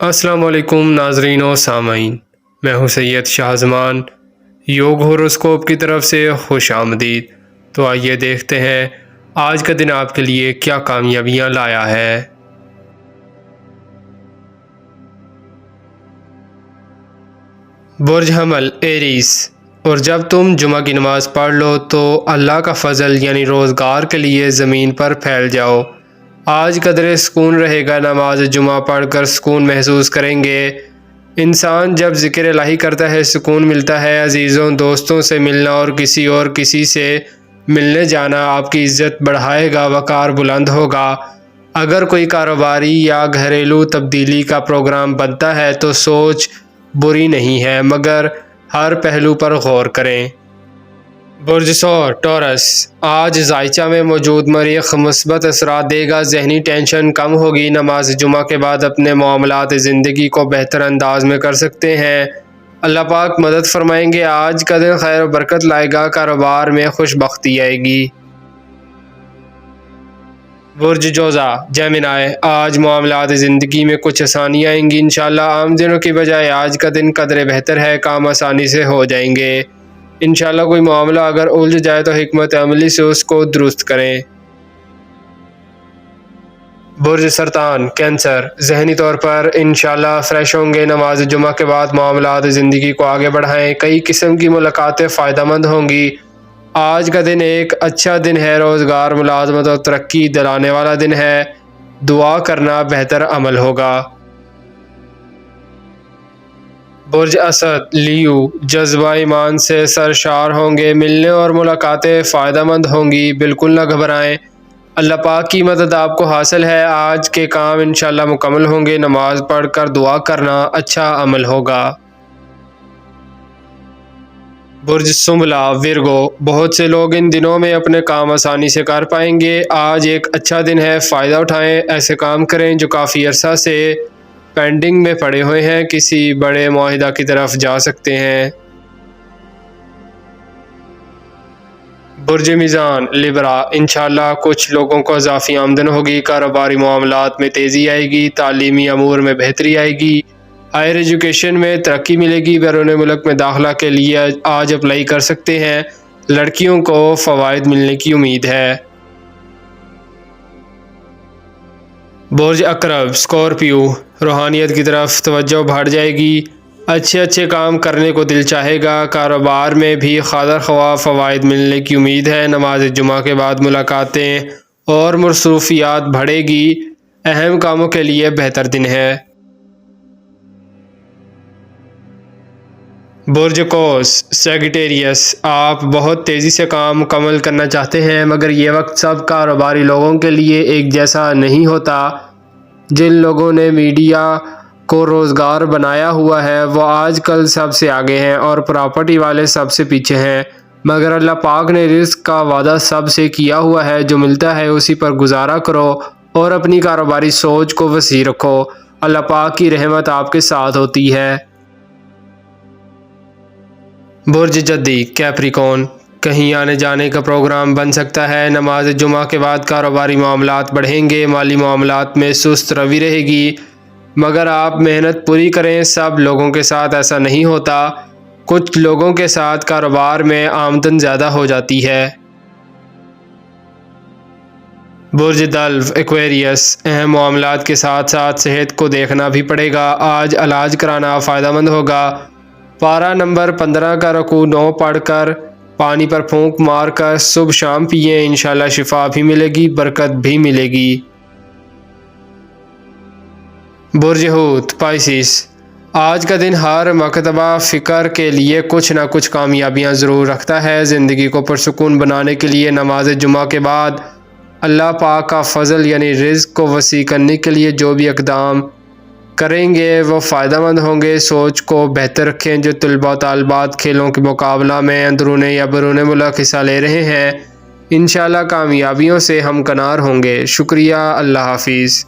السلام علیکم ناظرین و سامعین، میں ہوں سید شاہزمان۔ یوگ ہوروسکوپ کی طرف سے خوش آمدید۔ تو آئیے دیکھتے ہیں آج کا دن آپ کے لیے کیا کامیابیاں لایا ہے۔ برج حمل ایریس، اور جب تم جمعہ کی نماز پڑھ لو تو اللہ کا فضل یعنی روزگار کے لیے زمین پر پھیل جاؤ۔ آج قدرے سکون رہے گا، نماز جمعہ پڑھ کر سکون محسوس کریں گے۔ انسان جب ذکر الہی کرتا ہے سکون ملتا ہے۔ عزیزوں دوستوں سے ملنا اور کسی سے ملنے جانا آپ کی عزت بڑھائے گا، وقار بلند ہوگا۔ اگر کوئی کاروباری یا گھریلو تبدیلی کا پروگرام بنتا ہے تو سوچ بری نہیں ہے، مگر ہر پہلو پر غور کریں۔ برج ثور ٹورس، آج ذائچہ میں موجود مریخ مثبت اثرات دے گا، ذہنی ٹینشن کم ہوگی۔ نماز جمعہ کے بعد اپنے معاملات زندگی کو بہتر انداز میں کر سکتے ہیں۔ اللہ پاک مدد فرمائیں گے۔ آج کا دن خیر و برکت لائے گا، کاروبار میں خوش بختی آئے گی۔ برج جوزا جیمنائی، آج معاملات زندگی میں کچھ آسانیاں آئیں گی انشاءاللہ۔ عام دنوں کی بجائے آج کا دن قدرے بہتر ہے، کام آسانی سے ہو جائیں گے انشاءاللہ۔ کوئی معاملہ اگر الجھ جائے تو حکمت عملی سے اس کو درست کریں۔ برج سرطان کینسر، ذہنی طور پر انشاءاللہ فریش ہوں گے۔ نماز جمعہ کے بعد معاملات زندگی کو آگے بڑھائیں، کئی قسم کی ملاقاتیں فائدہ مند ہوں گی۔ آج کا دن ایک اچھا دن ہے، روزگار ملازمت اور ترقی دلانے والا دن ہے، دعا کرنا بہتر عمل ہوگا۔ برج اسد لیو، جذبہ ایمان سے سرشار ہوں گے، ملنے اور ملاقاتیں فائدہ مند ہوں گی، بالکل نہ گھبرائیں، اللہ پاک کی مدد آپ کو حاصل ہے۔ آج کے کام انشاءاللہ مکمل ہوں گے، نماز پڑھ کر دعا کرنا اچھا عمل ہوگا۔ برج سنبلہ ورگو، بہت سے لوگ ان دنوں میں اپنے کام آسانی سے کر پائیں گے۔ آج ایک اچھا دن ہے، فائدہ اٹھائیں، ایسے کام کریں جو کافی عرصہ سے پینڈنگ میں پڑے ہوئے ہیں، کسی بڑے معاہدہ کی طرف جا سکتے ہیں۔ برج میزان لبرا، انشاءاللہ کچھ لوگوں کو اضافی آمدن ہوگی، کاروباری معاملات میں تیزی آئے گی، تعلیمی امور میں بہتری آئے گی، ہائر ایجوکیشن میں ترقی ملے گی۔ بیرون ملک میں داخلہ کے لیے آج اپلائی کر سکتے ہیں، لڑکیوں کو فوائد ملنے کی امید ہے۔ برج عقرب اسکارپیو، روحانیت کی طرف توجہ بڑھ جائے گی، اچھے کام کرنے کو دل چاہے گا، کاروبار میں بھی خاطر خواہ فوائد ملنے کی امید ہے۔ نماز جمعہ کے بعد ملاقاتیں اور مصروفیات بڑھے گی، اہم کاموں کے لیے بہتر دن ہے۔ برج قوس سیگیٹیریس، آپ بہت تیزی سے کام مکمل کرنا چاہتے ہیں، مگر یہ وقت سب کاروباری لوگوں کے لیے ایک جیسا نہیں ہوتا۔ جن لوگوں نے میڈیا کو روزگار بنایا ہوا ہے وہ آج کل سب سے آگے ہیں اور پراپرٹی والے سب سے پیچھے ہیں، مگر اللہ پاک نے رزق کا وعدہ سب سے کیا ہوا ہے، جو ملتا ہے اسی پر گزارا کرو اور اپنی کاروباری سوچ کو وسیع رکھو، اللہ پاک کی رحمت آپ کے ساتھ ہوتی ہے۔ برج جدی کیپریکون، کہیں آنے جانے کا پروگرام بن سکتا ہے۔ نماز جمعہ کے بعد کاروباری معاملات بڑھیں گے، مالی معاملات میں سست روی رہے گی، مگر آپ محنت پوری کریں۔ سب لوگوں کے ساتھ ایسا نہیں ہوتا، کچھ لوگوں کے ساتھ کاروبار میں آمدن زیادہ ہو جاتی ہے۔ برج دلو ایکویریس، اہم معاملات کے ساتھ ساتھ صحت کو دیکھنا بھی پڑے گا، آج علاج کرانا فائدہ مند ہوگا۔ پارہ نمبر 15 کا رکوع 9 پڑھ کر پانی پر پھونک مار کر صبح شام پیئیں، انشاءاللہ شفا بھی ملے گی، برکت بھی ملے گی۔ برج حوت پائسیس، آج کا دن ہر مکتبہ فکر کے لیے کچھ نہ کچھ کامیابیاں ضرور رکھتا ہے۔ زندگی کو پرسکون بنانے کے لیے نماز جمعہ کے بعد اللہ پاک کا فضل یعنی رزق کو وسیع کرنے کے لیے جو بھی اقدام کریں گے وہ فائدہ مند ہوں گے۔ سوچ کو بہتر رکھیں۔ جو طلباء و طالبات کھیلوں کے مقابلہ میں اندرون یا بیرون ملک حصہ لے رہے ہیں، انشاءاللہ کامیابیوں سے ہمکنار ہوں گے۔ شکریہ، اللہ حافظ۔